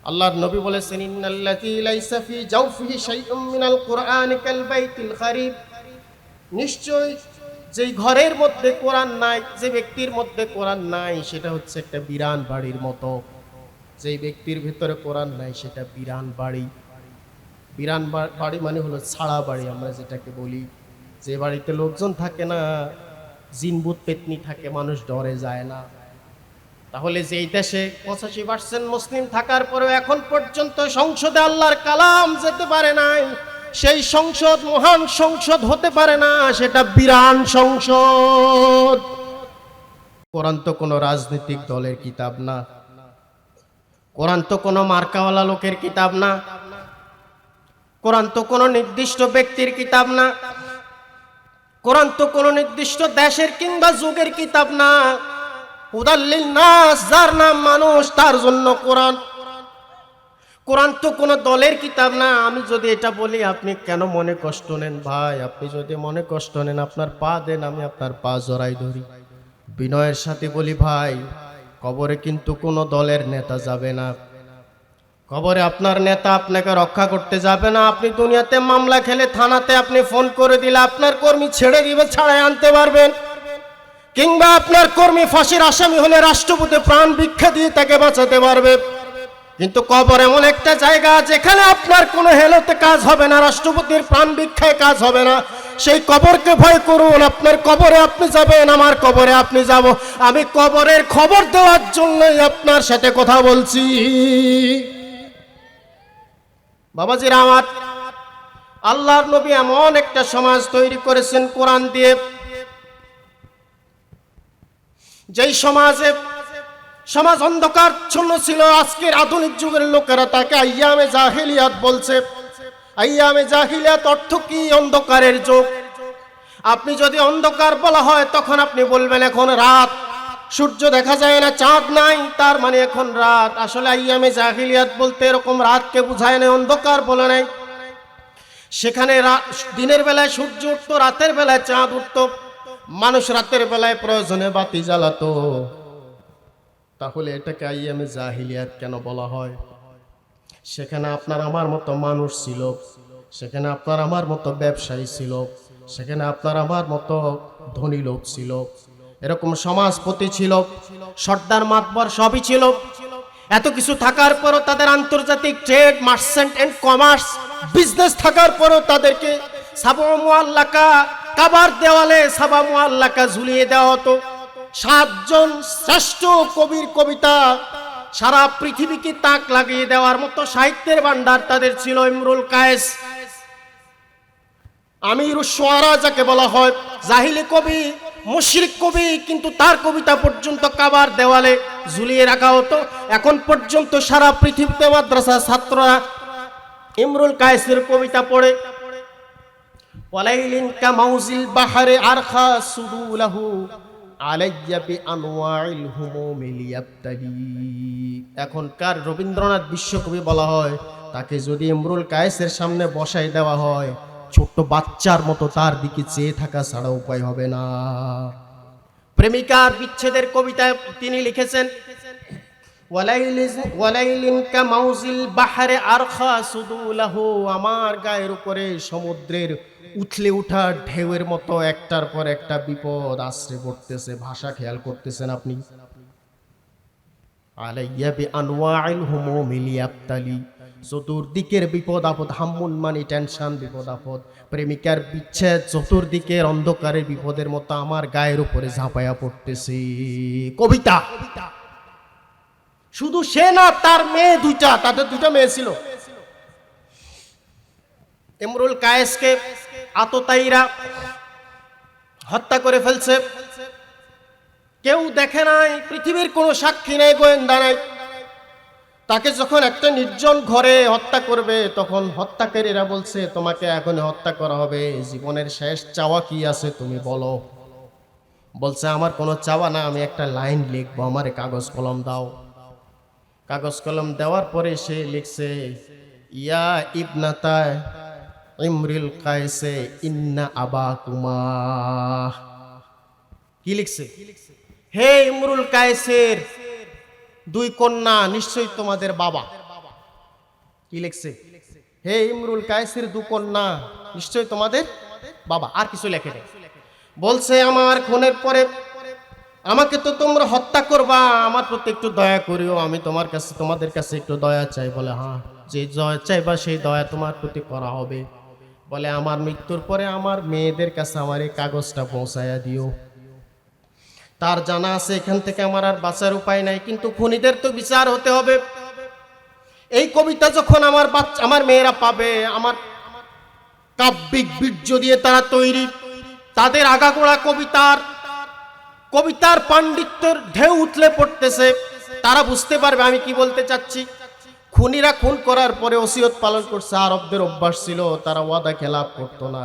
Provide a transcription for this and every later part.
আল্লাহর নবী বলেছেন, ইন্নাল্লাযী লাইসা ফি জাওফিহি শাইউম মিনাল কুরআনি কাল বাইতিল খারিব, নিশ্চয় যেই ঘরের মধ্যে কোরআন নাই, যে ব্যক্তির মধ্যে কোরআন নাই, সেটা হচ্ছে একটা বিরান বাড়ির মতো। যেই ব্যক্তির ভিতরে কোরআন নাই সেটা বিরান বাড়ি। বিরান বাড়ি মানে হলো ছাড়া বাড়ি, আমরা যেটাকে বলি, যে বাড়িতে লোকজন থাকে না, জিনভূত পেতনি থাকে, মানুষ ডরে যায় না। তাহলে যেই দেশে 85% মুসলিম থাকার পরেও এখন পর্যন্ত সংসদে আল্লাহর কালাম যেতে পারে নাই, সেই সংসদ মহান সংসদ হতে পারে না, সেটা বিরান সংসদ। কোরআন তো কোনো রাজনৈতিক দলের কিতাব না, কোরআন তো কোনো মার্কাওয়ালা লোকের কিতাব না, কোরআন তো কোনো নির্দিষ্ট ব্যক্তির কিতাব না, কোরআন তো কোনো নির্দিষ্ট দেশের কিংবা যুগের কিতাব না। হুদাল্লিল নাস, যার নাম মানুষ, তার জন্য কোরআন। কোরআন তো কোনো দলের কিতাব না। আমি যদি এটা বলি আপনি কেন মনে কষ্ট নেন ভাই? আপনি যদি মনে কষ্ট নেন আপনার পা দেন, আমি আপনার পা জড়াই ধরি। বিনয়ের সাথে বলি ভাই, কবরে কিন্তু কোনো দলের নেতা যাবে না, কবরে আপনার নেতা আপনাকে রক্ষা করতে যাবে না। আপনি দুনিয়াতে মামলা খেলে থানাতে আপনি ফোন করে দিলে আপনার কর্মী ছেড়ে দিবে, ছাড়াই আনতে পারবেন। কিংবা আপনার কর্মী ফাঁসির আসামি হলে রাষ্ট্রপতি প্রাণ ভিক্ষা দিয়ে তাকে বাঁচাতে পারবে। কিন্তু কবর এমন একটা জায়গা যেখানে আপনার কোনো হেলতে কাজ হবে না, রাষ্ট্রপতির প্রাণ ভিক্ষায় কাজ হবে না। সেই কবরকে ভয় করুন। আপনার কবরে আপনি যাবেন, আমার কবরে আপনি যাব। আমি কবরের খবর দেওয়ার জন্যই আপনার সাথে কথা বলছি। বাবাজিরা আমার, আল্লাহর নবী এমন একটা সমাজ তৈরি করেছেন কোরআন দিয়ে, যেই সমাজ অন্ধকারচ্ছন্ন ছিল। আজকের আধুনিক যুগের লোকেরা তাকে আইয়ামে জাহিলিয়াত বলছে। আইয়ামে জাহিলিয়াত অর্থ কি? অন্ধকারের যুগ। আপনি যদি অন্ধকার বলা হয় তখন আপনি বলবেন এখন রাত, সূর্য দেখা যায় না, চাঁদ নাই, তার মানে এখন রাত। আসলে আইয়ামে জাহিলিয়াত বলতে এরকম রাতকে বুঝায় না, অন্ধকার বলে নাই। সেখানে দিনের বেলায় সূর্য উঠতো, রাতের বেলায় চাঁদ উঠতো, মানুষ রাতের বেলায় প্রয়োজনে বাতি জ্বালাতো। তাহলে এটাকে আইয়ামে জাহিলিয়াত কেন বলা হয়? সেখানে আপনার আমার মতো মানুষ ছিল, সেখানে আপনার আমার মতো ব্যবসায়ী ছিল, সেখানে আপনার আমার মতো ধনী লোক ছিল, এরকম সমাজপতি ছিল, সর্দার মাতবর সবই ছিল। এত কিছু থাকার পরও তাদের আন্তর্জাতিক trade, merchant and commerce business থাকার পরও তাদেরকে সাবা মুআল্লাকা, কাবার দেওয়ালে সাবা মুআল্লাকা ঝুলিয়ে দেওয়া হতো। 7 জন শ্রেষ্ঠ কবির কবিতা সারা পৃথিবীকে তাক লাগিয়ে দেওয়ার মতো সাহিত্যের ভান্ডার তাদের ছিল। ইমরুল কায়েস, আমিরুশ শুআরা যাকে বলা হয়, জাহিলি কবি, মুশরিক কবি, কিন্তু তার কবিতা পর্যন্ত কাবার দেওয়ালে ঝুলিয়ে রাখা হতো। এখন পর্যন্ত সারা পৃথিবীতে মাদ্রাসা ছাত্ররা ইমরুল কায়েসের কবিতা পড়ে। ওয়ালাইলিন কামাউজিল বাহরে আরখা সুদুলাহু আলাইয়া বিআনওয়াইল হুমুমি লিয়াবতালি। এখনকার রবীন্দ্রনাথ বিশ্বকবি বলা হয়, তাকে যদি ইমরুল কায়েসের সামনে বসাই দেওয়া হয়, ছোট্ট বাচ্চার মতো তার দিকে চেয়ে থাকা ছাড়া উপায় হবে না। প্রেমিকার বিচ্ছেদের কবিতায় তিনি লিখেছেন, ওয়ালাইলিন কামাউজিল বাহরে আরখা সুদুলাহু, আমার গায়ের উপরে সমুদ্রের উথলে ওঠা ঢেউয়ের মতো একটার পর একটা বিপদ আশ্রে পড়তেছে। ভাষা খেয়াল করতেছেন আপনি? আলাইয়া বিআনওয়াইল হুমুমি লিয়াবতালি, চতুর্দিকের বিপদ আপদ, হাম্মুন মানে টেনশন, বিপদ আপদ, প্রেমিকার বিচ্ছেদ, চতুর্দিকের অন্ধকারের বিপদের মতো আমার গায়ের উপরে ঝাঁপায়া পড়তেছে। কবিতা। শুধু সে না, তার মেয়ে দুইটা, তাদের 2টা মেয়ে ছিল। ইমরুল কায়েসকে আততায়ীরা হত্যা করে ফেলছে। কেউ দেখে নাই, পৃথিবীর কোনো সাক্ষী নেই, গোয়েন্দা নাই। তাকে যখন একটা নির্জন ঘরে হত্যা করবে, তখন হত্যাকারীরা বলছে তোমাকে এখন হত্যা করা হবে, জীবনের শেষ চাওয়া কি আছে তুমি বলো। বলছে আমার কোনো চাওয়া না, আমি একটা লাইন লিখবো, আমার কাগজ কলম দাও। কাগজ কলম দেওয়ার পরে সে লিখছে, ইয়া ইবনাতা ইমরুল কায়েসে ইন্না আবাকুমা। কি লিখছে? হে ইমরুল কায়েসের 2 কন্যা, নিশ্চয়ই তোমাদের বাবা। কি লিখছে? হে ইমরুল কায়েসের দু কন্যা, নিশ্চয় তোমাদের বাবা। আর কিছু লেখে নেই। বলছে আমার খুনের পরে আমাকে তো তোমরা হত্যা করবা, আমার প্রতি একটু দয়া করিও, আমি তোমাদের কাছে একটু দয়া চাই। বলে হ্যাঁ, যে দয়া চাইবা সেই দয়া তোমার প্রতি করা হবে। বলে আমার মৃত্যুর পরে আমার মেয়েদের কাছে আমার এই কাগজটা পৌঁছায়া দিও। তার জানা আছে এখান থেকে আমার আর বাঁচার উপায় নাই, কিন্তু খুনিদের তো বিচার হতে হবে। এই কবিতা যখন আমার মেয়েরা পাবে, আমার কাব্যিক বীর্য দিয়ে তারা তৈরি, তাদের আগাগোড়া কবিতার পাণ্ডিত্যের ঢেউ উঠলে পড়তেছে, তারা বুঝতে পারবে আমি কি বলতে চাচ্ছি। খুনিরা খুন করার পরে ওসিয়ত পালন করছে। আরবদের অভ্যাস ছিল, তারা ওয়াদা খেলাপ করতো না।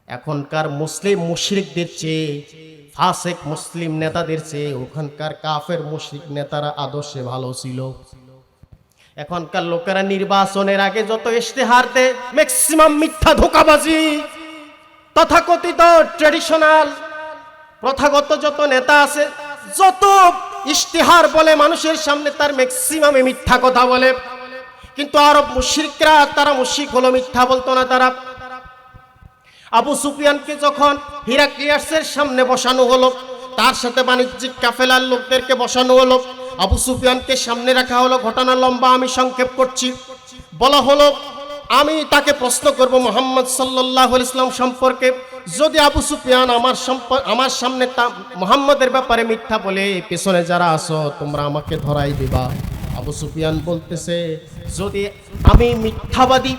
এখনকার মুসলিম মুশরিকদের চেয়ে, ফাসেক মুসলিম নেতাদের চেয়ে ওখানকার কাফের মুশরিক নেতারা আদর্শে ভালো ছিল। এখনকার লোকেরা নির্বাচনের আগে যত ইশতেহার দেয়, ম্যাক্সিমাম মিথ্যা ধোঁকাবাজি। তথাকথিত ট্র্যাডিশনাল প্রথাগত যত নেতা আছে, যত ইশতেহার বলে মানুষের সামনে, তার ম্যাক্সিমামে মিথ্যা কথা বলে। কিন্তু আরব মুশরিকরা, তারা মুশরিক হলো, মিথ্যা বলতো না। তারা আবু সুফিয়ানকে যখন হিরাক্লিয়াসের সামনে বসানো হলো, তার সাথে বাণিজ্যিক কাফেলার লোকদেরকে বসানো হলো, আবু সুফিয়ানকে সামনে রাখা হলো। ঘটনা লম্বা, আমি সংক্ষেপ করছি। বলা হলো আমি তাকে প্রশ্ন করব মুহাম্মদ সাল্লাল্লাহু আলাইহি ওয়াসাল্লাম সম্পর্কে। যদি আবু সুফিয়ান আমার সামনে মুহাম্মদের ব্যাপারে মিথ্যা বলে, পেছনে যারা আছো তোমরা আমাকে ধরাই দিবা। আবু সুফিয়ান বলতেছে যদি আমি মিথ্যাবাদী,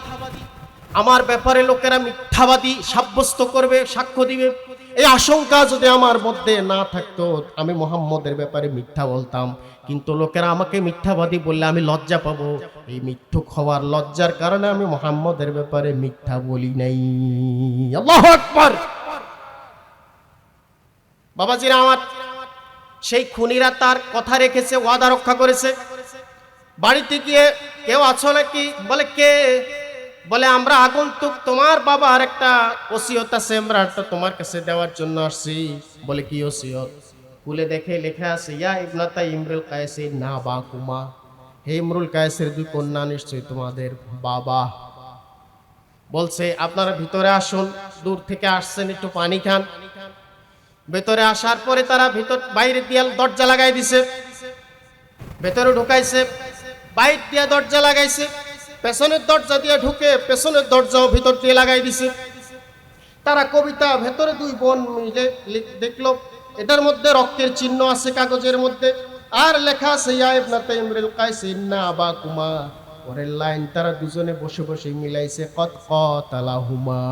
আমার ব্যাপারে লোকেরা মিথ্যাবাদী সাব্যস্ত করবে, সাক্ষ্য দিবে, এই আশঙ্কা যদি আমার মধ্যে না থাকতো আমি মুহাম্মদের ব্যাপারে মিথ্যা বলতাম। কিন্তু লোকেরা আমাকে মিথ্যাবাদী বললে আমি লজ্জা পাবো, এই মিথ্যুক হওয়ার লজ্জার কারণে আমি মুহাম্মদের ব্যাপারে মিথ্যা বলি নাই। আল্লাহু আকবার। বাবাজিরা আমার, সেই খুনিরা তার কথা রেখেছে, ওয়াদা রক্ষা করেছে। বাড়িতে গিয়ে কেউ আছো নাকি? বলে কে? বলে আমরা আগন্তুক, তোমার বাবার একটা ওসিয়ত আছে, আমরা একটা তোমার কাছে দেওয়ার জন্য আসছি। বলে কি ওসিয়ত? খুলে দেখে লেখা আছে ইয়া ইবনাতা ইমরুল কায়েসের না বা কুমা, হে ইমরুল কায়েসের দুই কন্যা, নিশ্চয়ই তোমাদের বাবা। বলছে আপনারা ভিতরে আসুন, দূর থেকে আসছেন, একটু পানি খান। ভেতরে আসার পরে তারা বাইরে দেয়াল দরজা লাগাই দিছে, ভেতরে ঢুকাইছে, বাইরে দিয়ে দরজা লাগাইছে, পেছনের দরজা দিয়ে ঢুকে পেছনের দরজাও ভিতর দিয়ে লাগাই দিছে। তারা কবিতা ভেতরে দুই বোন মিলে দেখলো, এটার মধ্যে রক্তের চিহ্ন আছে কাগজের মধ্যে, আর লেখা আছে ইয়া ইবনাতা ইমরুল কায়েস ইন্না আবাকুমা। পরের লাইন তারা দুজনে বসে বসে মিলাইছে কত কতালাহুমা,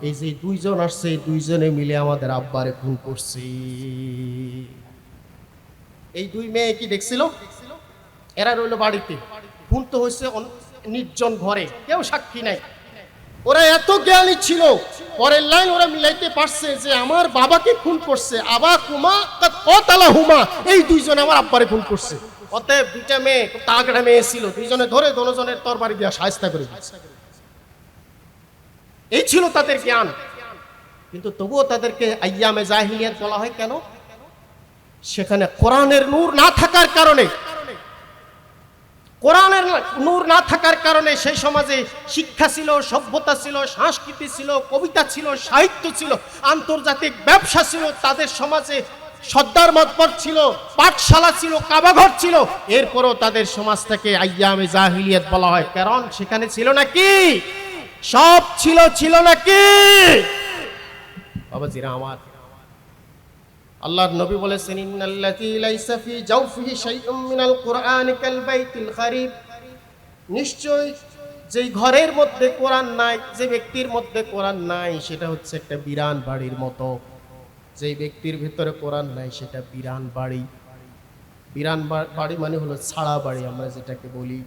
এই যে দুইজন আসছে, দুইজনে মিলে আমাদের আব্বারে খুন করছে। এই দুই মেয়ে কি দেখছিল? এরা রইল বাড়িতে, খুন তো হয়েছে নির্জন ঘরে, কেউ সাক্ষী নাই। ওরা এত জ্ঞানী ছিল, পরের লাইন ওরা মিলাইতে পারছে যে আমার বাবাকে খুন করছে, আবা কুমা কতালাহুমা, এই দুইজন আমার আব্বারে খুন করছে। অতএব দুইটা মেয়ে, তাগড়া মেয়ে ছিল, দুইজনে ধরে দনজনের তরবারি দিয়া শায়েস্তা করে দিচ্ছে। এই ছিল তাদের জ্ঞান। কিন্তু তবুও তাদেরকে আইয়ামে জাহিলিয়াত বলা হয় কেন? সেখানে কোরআনের নূর না থাকার কারণে, কোরআনের নূর না থাকার কারণে সেই সমাজে শিক্ষা ছিল, সভ্যতা ছিল, সংস্কৃতি ছিল, কবিতা ছিল, সাহিত্য ছিল, আন্তর্জাতিক ব্যবসা ছিল, তাদের সমাজে সর্দার মাতবর ছিল, পাঠশালা ছিল, কাবাঘর ছিল। এরপরও তাদের সমাজটাকে আইয়ামে জাহিলিয়াত বলা হয়, কারণ সেখানে ছিল নাকি সব ছিল নাকি? বাবাজিরা আমার, আল্লাহর নবী বলেছেন ইন্নাল্লাযী লাইসা ফি জাওফিহি শাইউম মিনাল কুরআনি কাল বাইতিল খারিব, নিশ্চয় যেই ঘরের মধ্যে কোরআন নাই, যে ব্যক্তির মধ্যে কোরআন নাই, সেটা হচ্ছে একটা বিরান বাড়ির মতো। যেই ব্যক্তির ভিতরে কোরআন নাই সেটা বিরান বাড়ি। বিরান বাড়ি মানে হলো ছাড়া বাড়ি, আমরা যেটাকে বলি,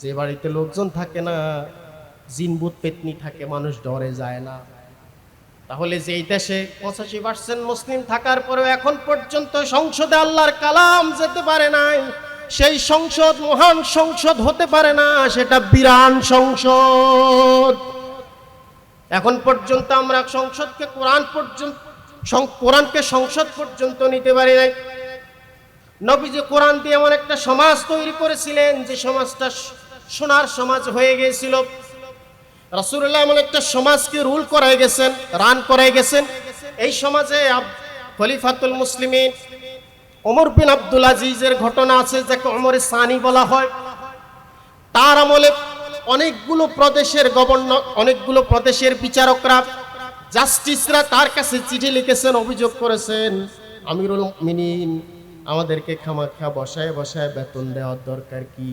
যে বাড়িতে লোকজন থাকে না, জিনভূত পেতনি থাকে, মানুষ ডরে যায় না। তাহলে যেই দেশে 85% মুসলিম থাকার পরেও এখন পর্যন্ত সংসদে আল্লাহর কালাম যেতে পারে নাই, সেই সংসদ মহান সংসদ হতে পারে না, সেটা বিরান সংসদ। এখন পর্যন্ত আমরা সংসদকে কোরআনকে সংসদ পর্যন্ত নিতে পারি নাই। নবীজি কোরআন দিয়ে এমন একটা সমাজ তৈরি করেছিলেন যে সমাজটা সোনার সমাজ হয়ে গিয়েছিল। রাসূলুল্লাহ এমন একটা সমাজকে রুল করাই গেছেন, রান করাই গেছেন। এই সমাজে খলিফাতুল মুসলিমিন ওমর বিন আব্দুল আজিজের ঘটনা আছে, যাকে ওমরে সানি বলা হয়। তার আমলে অনেকগুলো প্রদেশের গভর্নর, অনেকগুলো প্রদেশের বিচারকরা, জাস্টিসরা তার কাছে চিঠি লিখেছেন, অভিযোগ করেছেন, আমিরুল মুমিনিন আমাদেরকে খামাখা বসায় বসায় বেতন দেওয়ার দরকার কি?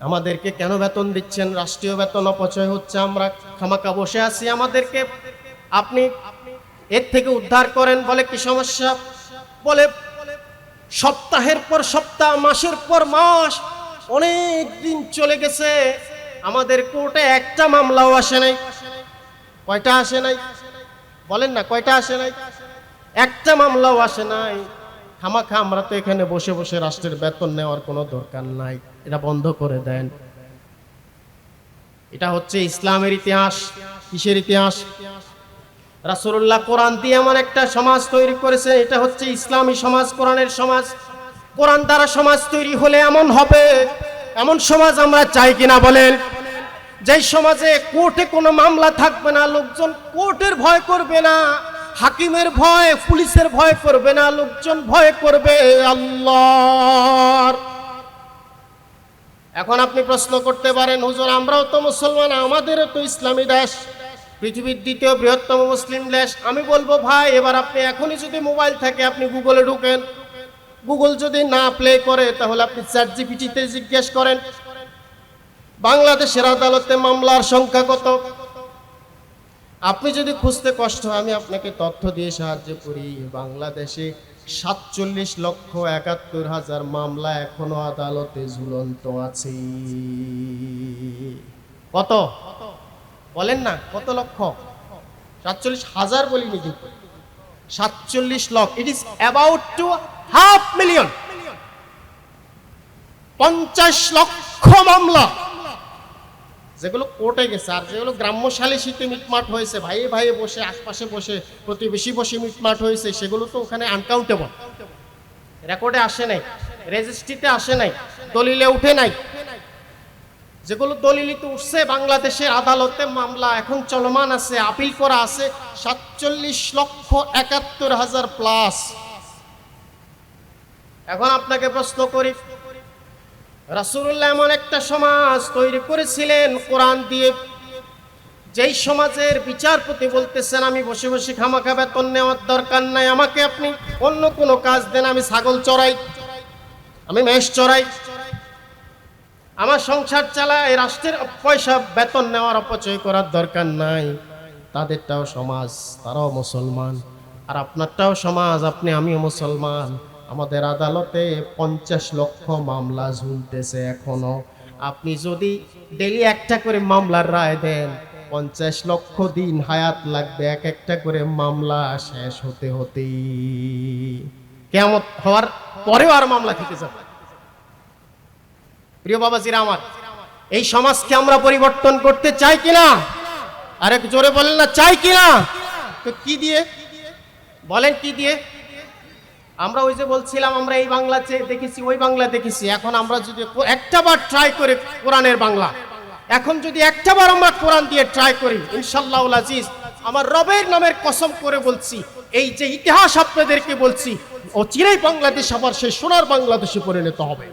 আমাদেরকে কেন বেতন দিচ্ছেন? রাষ্ট্রীয় বেতন অপচয় হচ্ছে, আমরা খামাখা বসে আছি, আমাদেরকে আপনি এর থেকে উদ্ধার করেন। বলে কি সমস্যা? বলে সপ্তাহের পর সপ্তাহ, মাসের পর মাস, অনেক দিন চলে গেছে, আমাদের কোর্টে একটা মামলাও আসে নাই। কয়টা আসে নাই? বলেন না, কয়টা আসে নাই? একটা মামলাও আসে নাই। খামাখা আমরা তো এখানে বসে বসে রাষ্ট্রের বেতন নেওয়ার কোনো দরকার নাই, এটা বন্ধ করে দেন। এটা হচ্ছে ইসলামের ইতিহাস। কিসের ইতিহাস? রাসূলুল্লাহ কোরআন দিয়ে এমন একটা সমাজ তৈরি করেছে, এটা হচ্ছে ইসলামী সমাজ, কোরআনের সমাজ। কোরআন দ্বারা সমাজ তৈরি হলে এমন হবে, এমন সমাজ আমরা চাই কিনা বলেন? যেই সমাজে কোর্টে কোনো মামলা থাকবে না, লোকজন কোর্টের ভয় করবে না, হাকিমের ভয়, পুলিশের ভয় করবে না, লোকজন ভয় করবে আল্লাহর। এখন আপনি প্রশ্ন করতে পারেন, হুজুর আমরাও তো মুসলমান, আমাদেরও তো ইসলামী দেশ, পৃথিবীর দ্বিতীয় বৃহত্তম মুসলিম দেশ। আমি বলবো ভাই, এবার আপনি এখনই যদি মোবাইল থাকে আপনি গুগলে ঢুকেন, গুগল যদি না প্লে করে তাহলে আপনি চ্যাটজিপিটিতে জিজ্ঞেস করেন বাংলাদেশের আদালতে মামলার সংখ্যা কত। আপনি যদি খুঁজতে কষ্ট হয়, আমি আপনাকে তথ্য দিয়ে সাহায্য করি। বাংলাদেশে 47,71,000 মামলা এখনো আদালতে ঝুলন্ত আছে। কত বলেন না? কত লক্ষ? 47,000 বলিনি কিন্তু, 47 লক্ষ। ইট ইজ অ্যাবাউট টু 500,000, 50 লক্ষ মামলা যেগুলো কোর্টে গেছে, আর যেগুলো গ্রাম্য সালিসিতে মিটমাট হয়েছে, ভাইয়ে ভাইয়ে বসে, আশপাশে বসে, প্রতিবেশী বসে মিটমাট হয়েছে, সেগুলো তো ওখানে আনকাউন্টেবল, রেকর্ডে আসে নাই, রেজিস্ট্রিতে আসে নাই, দলিলে উঠে নাই। যেগুলো দলিলিতে উঠছে বাংলাদেশের আদালতে মামলা এখন চলমান আছে, আপিল করা আছে 47,71,000 প্লাস। এখন আপনাকে প্রশ্ন করি, রাসূলুল্লাহ এমন একটা সমাজ তৈরি করেছিলেন কোরআন দিয়ে, যেই সমাজের বিচারপতি বলতেছেন আমি বসে বসে খামাখা বেতন নেওয়ার দরকার নাই, আমাকে আপনি অন্য কোনো কাজ দেন, আমি ছাগল চড়াই, আমি মেষ চড়াই, আমার সংসার চালায়, রাষ্ট্রের পয়সা বেতন নেওয়ার অপচয় করার দরকার নাই। তাদেরটাও সমাজ, তারাও মুসলমান, আর আপনারটাও সমাজ, আপনি আমিও মুসলমান। আমাদের আদালতে 50 লক্ষ মামলা ঝুলতেছে এখনো। আপনি যদি ডেলি একটা করে মামলার রায় দেন, 50 লক্ষ দিন হায়াত লাগবে এক একটা করে মামলা শেষ হতে হতেই। কিয়ামত হওয়ার পরেও আর মামলা থেকে যাবে। প্রিয় বাবাজিরা আমার, এই সমাজকে আমরা পরিবর্তন করতে চাই কিনা? আরেক জোরে বলেন না, চাই কিনা? তো কি দিয়ে বলেন, কি দিয়ে? আমরা ওই যে বলছিলাম, আমরা এই বাংলা দেখেছি, ওই বাংলা দেখেছি। এখন আমরা যদি একটাবার ট্রাই করে কোরআনের বাংলা, এখন যদি একটাবার আমরা কোরআন দিয়ে ট্রাই করি, ইনশাআল্লাহুল আজিজ, আমার রবের নামের কসম করে বলছি, এই যে ইতিহাস আপনাদেরকে বলছি, ও চিরাই বাংলাদেশ আবার সেই সোনার বাংলাদেশে পরিণত হবে।